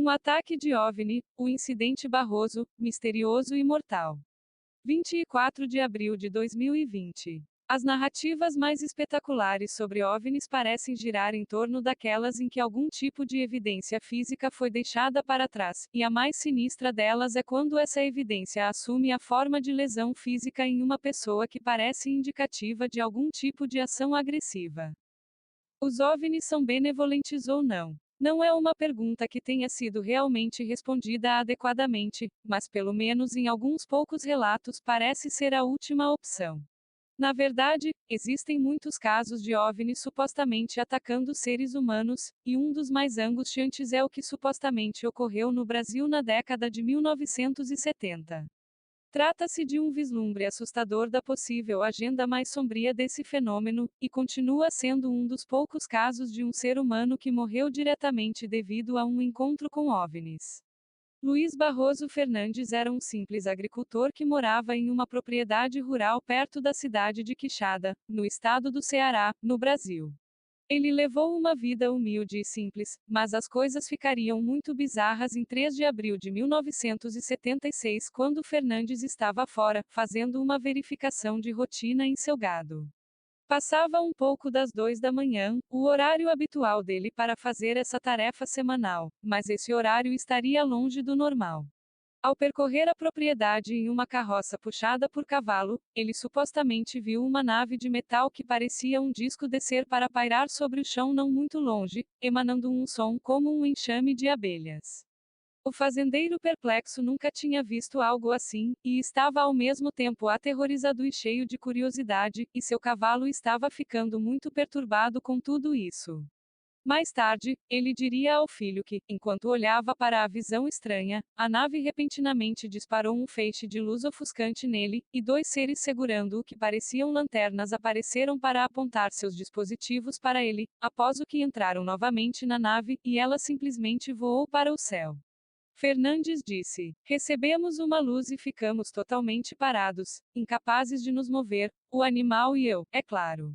Um ataque de OVNI, o incidente Barroso, misterioso e mortal. 24 de abril de 2020. As narrativas mais espetaculares sobre OVNIs parecem girar em torno daquelas em que algum tipo de evidência física foi deixada para trás, e a mais sinistra delas é quando essa evidência assume a forma de lesão física em uma pessoa que parece indicativa de algum tipo de ação agressiva. Os OVNIs são benevolentes ou não? Não é uma pergunta que tenha sido realmente respondida adequadamente, mas pelo menos em alguns poucos relatos parece ser a última opção. Na verdade, existem muitos casos de OVNIs supostamente atacando seres humanos, e um dos mais angustiantes é o que supostamente ocorreu no Brasil na década de 1970. Trata-se de um vislumbre assustador da possível agenda mais sombria desse fenômeno, e continua sendo um dos poucos casos de um ser humano que morreu diretamente devido a um encontro com OVNIs. Luiz Barroso Fernandes era um simples agricultor que morava em uma propriedade rural perto da cidade de Quixada, no estado do Ceará, no Brasil. Ele levou uma vida humilde e simples, mas as coisas ficariam muito bizarras em 3 de abril de 1976, quando Fernandes estava fora, fazendo uma verificação de rotina em seu gado. Passava um pouco das 2 da manhã, o horário habitual dele para fazer essa tarefa semanal, mas esse horário estaria longe do normal. Ao percorrer a propriedade em uma carroça puxada por cavalo, ele supostamente viu uma nave de metal que parecia um disco descer para pairar sobre o chão não muito longe, emanando um som como um enxame de abelhas. O fazendeiro perplexo nunca tinha visto algo assim, e estava ao mesmo tempo aterrorizado e cheio de curiosidade, e seu cavalo estava ficando muito perturbado com tudo isso. Mais tarde, ele diria ao filho que, enquanto olhava para a visão estranha, a nave repentinamente disparou um feixe de luz ofuscante nele, e dois seres segurando o que pareciam lanternas apareceram para apontar seus dispositivos para ele, após o que entraram novamente na nave, e ela simplesmente voou para o céu. Fernandes disse: Recebemos uma luz e ficamos totalmente parados, incapazes de nos mover, o animal e eu, é claro.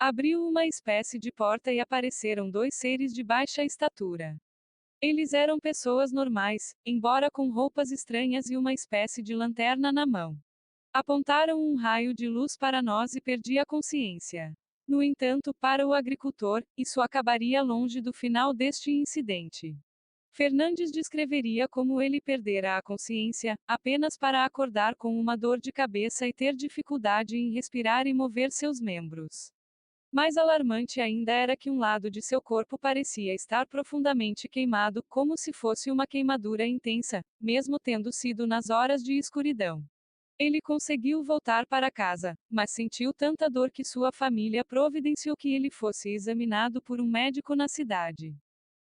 Abriu uma espécie de porta e apareceram dois seres de baixa estatura. Eles eram pessoas normais, embora com roupas estranhas e uma espécie de lanterna na mão. Apontaram um raio de luz para nós e perdi a consciência. No entanto, para o agricultor, isso acabaria longe do final deste incidente. Fernandes descreveria como ele perdera a consciência, apenas para acordar com uma dor de cabeça e ter dificuldade em respirar e mover seus membros. Mais alarmante ainda era que um lado de seu corpo parecia estar profundamente queimado, como se fosse uma queimadura intensa, mesmo tendo sido nas horas de escuridão. Ele conseguiu voltar para casa, mas sentiu tanta dor que sua família providenciou que ele fosse examinado por um médico na cidade.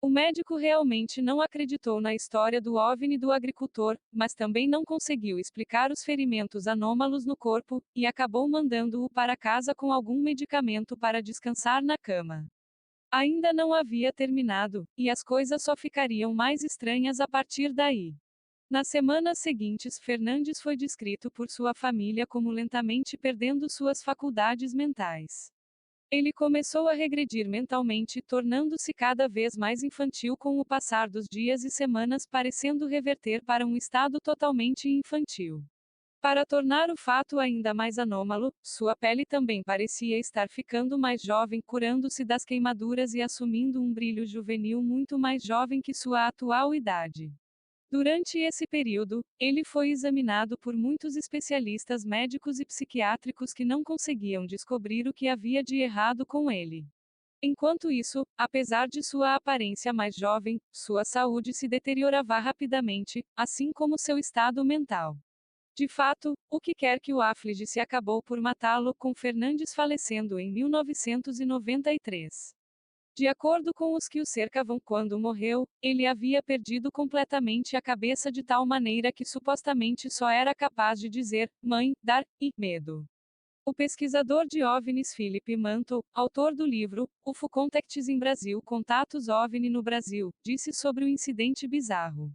O médico realmente não acreditou na história do OVNI do agricultor, mas também não conseguiu explicar os ferimentos anômalos no corpo, e acabou mandando-o para casa com algum medicamento para descansar na cama. Ainda não havia terminado, e as coisas só ficariam mais estranhas a partir daí. Nas semanas seguintes, Fernandes foi descrito por sua família como lentamente perdendo suas faculdades mentais. Ele começou a regredir mentalmente, tornando-se cada vez mais infantil com o passar dos dias e semanas, parecendo reverter para um estado totalmente infantil. Para tornar o fato ainda mais anômalo, sua pele também parecia estar ficando mais jovem, curando-se das queimaduras e assumindo um brilho juvenil muito mais jovem que sua atual idade. Durante esse período, ele foi examinado por muitos especialistas médicos e psiquiátricos que não conseguiam descobrir o que havia de errado com ele. Enquanto isso, apesar de sua aparência mais jovem, sua saúde se deteriorava rapidamente, assim como seu estado mental. De fato, o que quer que o afligisse acabou por matá-lo, com Fernandes falecendo em 1993. De acordo com os que o cercavam quando morreu, ele havia perdido completamente a cabeça de tal maneira que supostamente só era capaz de dizer, mãe, dar, e, medo. O pesquisador de OVNIs Philip Mantle, autor do livro, UFO Contacts in Brasil, Contatos OVNI no Brasil, disse sobre o incidente bizarro.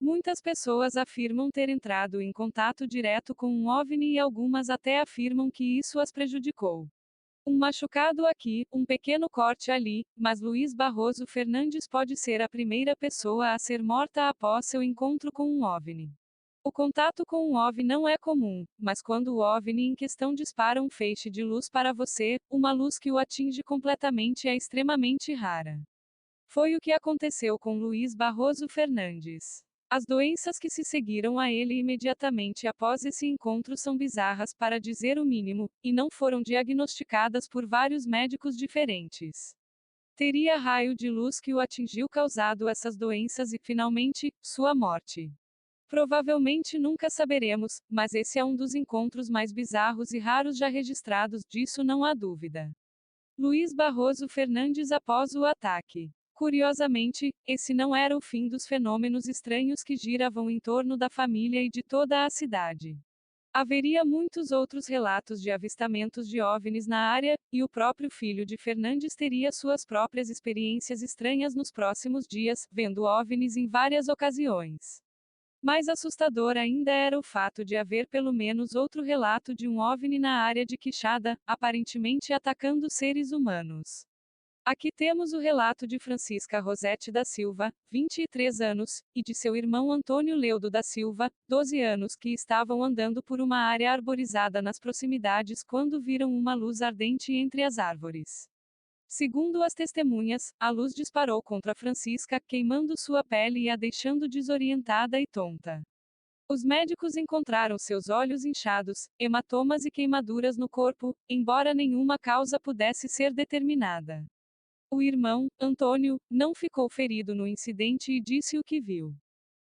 Muitas pessoas afirmam ter entrado em contato direto com um OVNI e algumas até afirmam que isso as prejudicou. Um machucado aqui, um pequeno corte ali, mas Luiz Barroso Fernandes pode ser a primeira pessoa a ser morta após seu encontro com um OVNI. O contato com um OVNI não é comum, mas quando o OVNI em questão dispara um feixe de luz para você, uma luz que o atinge completamente é extremamente rara. Foi o que aconteceu com Luiz Barroso Fernandes. As doenças que se seguiram a ele imediatamente após esse encontro são bizarras para dizer o mínimo, e não foram diagnosticadas por vários médicos diferentes. Teria raio de luz que o atingiu causado essas doenças e, finalmente, sua morte. Provavelmente nunca saberemos, mas esse é um dos encontros mais bizarros e raros já registrados, disso não há dúvida. Luiz Barroso Fernandes após o ataque. Curiosamente, esse não era o fim dos fenômenos estranhos que giravam em torno da família e de toda a cidade. Haveria muitos outros relatos de avistamentos de OVNIs na área, e o próprio filho de Fernandes teria suas próprias experiências estranhas nos próximos dias, vendo OVNIs em várias ocasiões. Mais assustador ainda era o fato de haver pelo menos outro relato de um OVNI na área de Quixada, aparentemente atacando seres humanos. Aqui temos o relato de Francisca Rosete da Silva, 23 anos, e de seu irmão Antônio Leudo da Silva, 12 anos, que estavam andando por uma área arborizada nas proximidades quando viram uma luz ardente entre as árvores. Segundo as testemunhas, a luz disparou contra Francisca, queimando sua pele e a deixando desorientada e tonta. Os médicos encontraram seus olhos inchados, hematomas e queimaduras no corpo, embora nenhuma causa pudesse ser determinada. O irmão, Antônio, não ficou ferido no incidente e disse o que viu.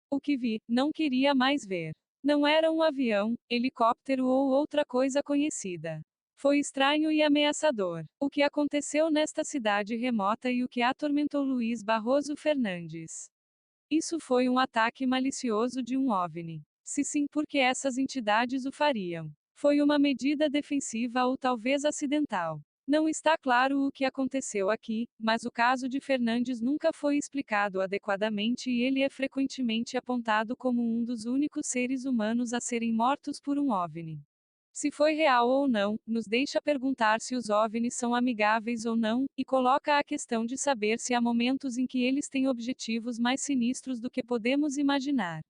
O que vi, não queria mais ver. Não era um avião, helicóptero ou outra coisa conhecida. Foi estranho e ameaçador. O que aconteceu nesta cidade remota e o que atormentou Luiz Barroso Fernandes. Isso foi um ataque malicioso de um OVNI. Se sim, por que essas entidades o fariam? Foi uma medida defensiva ou talvez acidental. Não está claro o que aconteceu aqui, mas o caso de Fernandes nunca foi explicado adequadamente e ele é frequentemente apontado como um dos únicos seres humanos a serem mortos por um OVNI. Se foi real ou não, nos deixa perguntar se os OVNIs são amigáveis ou não, e coloca a questão de saber se há momentos em que eles têm objetivos mais sinistros do que podemos imaginar.